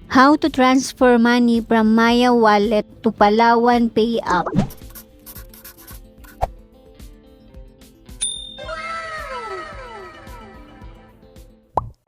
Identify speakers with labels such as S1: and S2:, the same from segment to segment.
S1: How to transfer money from Maya Wallet to Palawan Pay app.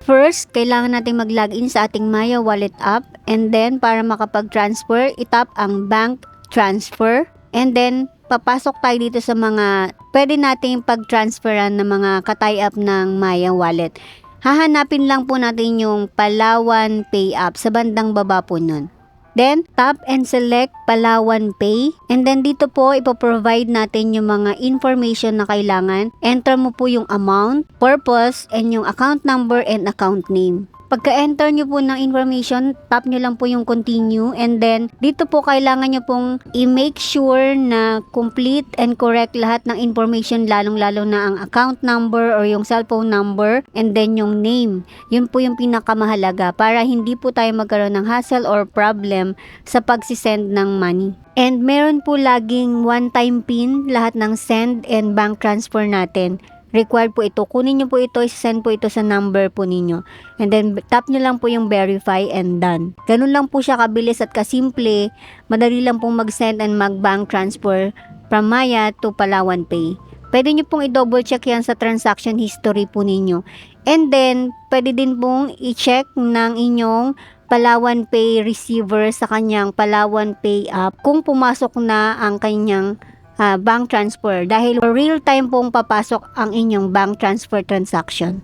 S1: First, kailangan natin mag-login sa ating Maya Wallet app, and then para makapag-transfer, itap ang bank transfer, and then papasok tayo dito sa mga pwede nating pag-transferan ng mga ka-tie-up ng Maya Wallet. Hahanapin lang po natin yung Palawan Pay app sa bandang baba po nun. Then, tap and select Palawan Pay. And then, dito po, ipoprovide natin yung mga information na kailangan. Enter mo po yung amount, purpose, and yung account number and account name. Pagka-enter nyo po ng information, tap nyo lang po yung continue. And then, dito po kailangan nyo pong i-make sure na complete and correct lahat ng information, lalong-lalo na ang account number or yung cellphone number, and then yung name. Yun po yung pinakamahalaga para hindi po tayo magkaroon ng hassle or problem sa pagsisend ng money. And meron po laging one-time PIN lahat ng send and bank transfer natin. Required po ito. Kunin nyo po ito, send po ito sa number po ninyo. And then, tap nyo lang po yung verify and done. Ganun lang po siya kabilis at kasimple. Madali lang pong mag-send and mag-bank transfer from Maya to Palawan Pay. Pwede nyo pong i-double check yan sa transaction history po ninyo. And then, pwede din pong i-check ng inyong Palawan Pay receiver sa kanyang Palawan Pay app kung pumasok na ang kanyang bank transfer dahil real time pong papasok ang inyong bank transfer transaction.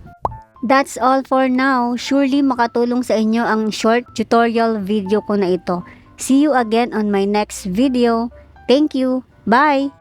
S1: That's all for now. Surely makatulong sa inyo ang short tutorial video ko na ito. See you again on my next video. Thank you. Bye!